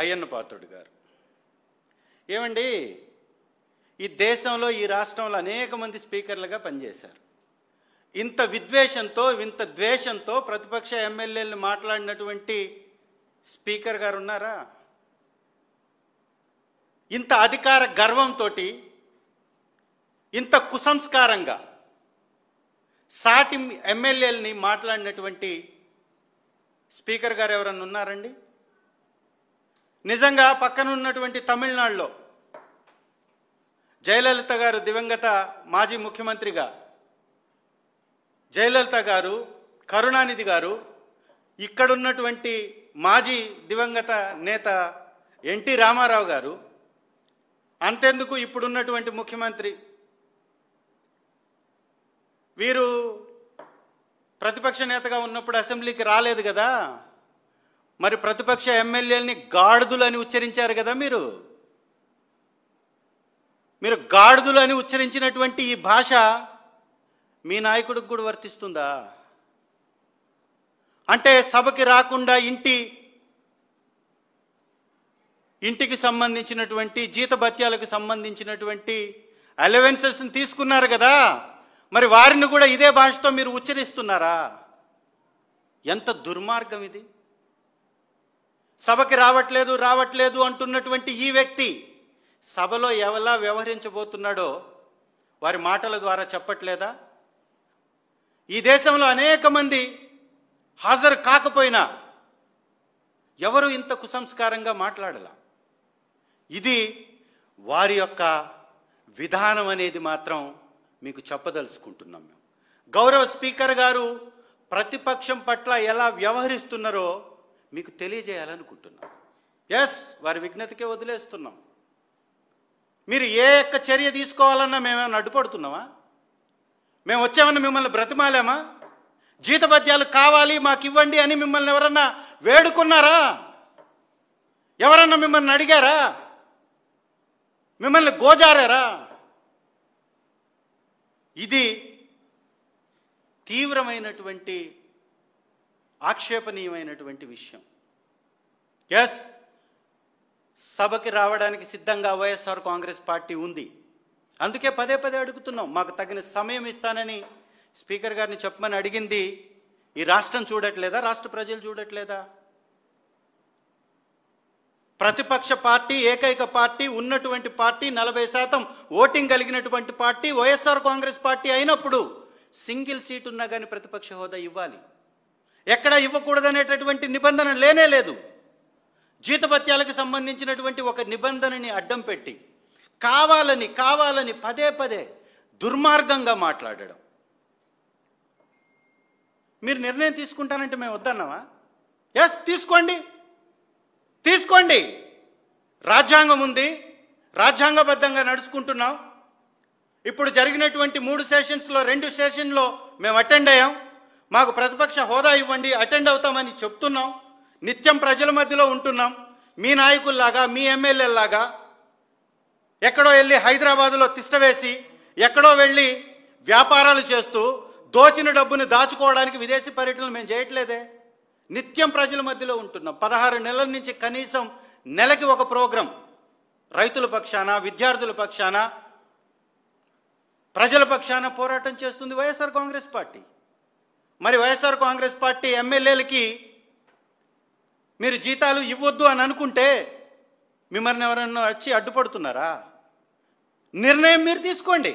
అయ్యన్న పాత్రుడు గారు. ఏమండి, ఈ దేశంలో ఈ రాష్ట్రంలో అనేక మంది స్పీకర్లుగా పనిచేశారు. ఇంత విద్వేషంతో ఇంత ద్వేషంతో ప్రతిపక్ష ఎమ్మెల్యేలను మాట్లాడినటువంటి స్పీకర్ గారు ఉన్నారా? ఇంత అధికార గర్వంతో ఇంత కుసంస్కారంగా సాటి ఎమ్మెల్యేలని మాట్లాడినటువంటి స్పీకర్ గారు ఎవరన్నా ఉన్నారండి? నిజంగా పక్కన ఉన్నటువంటి తమిళనాడులో జయలలిత గారు, దివంగత మాజీ ముఖ్యమంత్రిగా జయలలిత గారు, కరుణానిధి గారు, ఇక్కడున్నటువంటి మాజీ దివంగత నేత ఎన్టీ రామారావు గారు, అంతెందుకు ఇప్పుడున్నటువంటి ముఖ్యమంత్రి, వీరు ప్రతిపక్ష నేతగా ఉన్నప్పుడు అసెంబ్లీకి రాలేదు కదా, మరి ప్రతిపక్ష ఎమ్మెల్యేలని గాడిదలు అని ఉచ్చరించారు కదా. మీరు గాడిదలు అని ఉచ్చరించినటువంటి ఈ భాష మీ నాయకుడికి కూడా వర్తిస్తుందా? అంటే సభకి రాకుండా ఇంటికి సంబంధించినటువంటి జీతభత్యాలకు సంబంధించినటువంటి అలవెన్సెస్ని తీసుకున్నారు కదా, మరి వారిని కూడా ఇదే భాషతో మీరు ఉచ్చరిస్తున్నారా? ఎంత దుర్మార్గం ఇది! సభకి రావట్లేదు అంటున్నటువంటి ఈ వ్యక్తి సభలో ఎలా వ్యవహరించబోతున్నాడో వారి మాటల ద్వారా చెప్పట్లేదా? ఈ దేశంలో అనేక మంది హాజరు కాకపోయినా ఎవరు ఇంత కుసంస్కారంగా మాట్లాడాల? ఇది వారి యొక్క విధానం అనేది మాత్రం మీకు చెప్పదలుచుకుంటున్నాం. మేము గౌరవ స్పీకర్ గారు ప్రతిపక్షం పట్ల ఎలా వ్యవహరిస్తున్నారో మీకు తెలియజేయాలనుకుంటున్నాం. వారి విజ్ఞతకే వదిలేస్తున్నాం. మీరు ఏ యొక్క చర్య తీసుకోవాలన్నా మేమేమైనా అడ్డుపడుతున్నామా? మేము వచ్చామని మిమ్మల్ని బ్రతిమాలామా? జీతభత్యాలు కావాలి మాకు ఇవ్వండి అని మిమ్మల్ని ఎవరన్నా వేడుకున్నారా? ఎవరన్నా మిమ్మల్ని అడిగారా? మిమ్మల్ని గోజారారా? ఇది తీవ్రమైనటువంటి ఆక్షేపణీయమైనటువంటి విషయం. సభకి రావడానికి సిద్ధంగా వైఎస్ఆర్ కాంగ్రెస్ పార్టీ ఉంది. అందుకే పదే అడుగుతున్నాం. మాకు తగిన సమయం ఇస్తానని స్పీకర్ గారిని చెప్పమని అడిగింది ఈ రాష్ట్రం చూడట్లేదా? రాష్ట్ర ప్రజలు చూడట్లేదా? ప్రతిపక్ష పార్టీ, ఏకైక పార్టీ, ఉన్నటువంటి పార్టీ, 40% ఓటింగ్ కలిగినటువంటి పార్టీ వైఎస్ఆర్ కాంగ్రెస్ పార్టీ అయినప్పుడు సింగిల్ సీట్ ఉన్నా కానీ ప్రతిపక్ష హోదా ఇవ్వాలి. ఎక్కడ ఇవ్వకూడదనేటటువంటి నిబంధన లేనే లేదు. జీతభత్యాలకు సంబంధించినటువంటి ఒక నిబంధనని అడ్డం పెట్టి కావాలని పదే దుర్మార్గంగా మాట్లాడడం. మీరు నిర్ణయం తీసుకుంటానంటే మేము వద్దన్నామా? తీసుకోండి. రాజ్యాంగం ఉంది, రాజ్యాంగబద్ధంగా నడుచుకుంటున్నాం. ఇప్పుడు జరిగినటువంటి 3 సెషన్స్లో 2 సెషన్లో మేము అటెండ్ అయ్యాం. మాకు ప్రతిపక్ష హోదా ఇవ్వండి, అటెండ్ అవుతామని చెప్తున్నాం. నిత్యం ప్రజల మధ్యలో ఉంటున్నాం. మీ నాయకుల్లాగా, మీ ఎమ్మెల్యేలాగా ఎక్కడో వెళ్ళి హైదరాబాదులో తిష్టవేసి, ఎక్కడో వెళ్ళి వ్యాపారాలు చేస్తూ దోచిన డబ్బుని దాచుకోవడానికి విదేశీ పర్యటనలు మేము చేయట్లేదే. నిత్యం ప్రజల మధ్యలో ఉంటున్నాం. 16 నెలల నుంచి కనీసం నెలకి ఒక ప్రోగ్రాం రైతుల పక్షాన, విద్యార్థుల పక్షాన, ప్రజల పక్షాన పోరాటం చేస్తుంది వైఎస్ఆర్ కాంగ్రెస్ పార్టీ. మరి వైఎస్ఆర్ కాంగ్రెస్ పార్టీ ఎమ్మెల్యేలకి మీరు జీతాలు ఇవ్వద్దు అని అనుకుంటే మిమ్మల్ని ఎవరన్నా వచ్చి అడ్డుపడుతున్నారా? నిర్ణయం మీరు తీసుకోండి.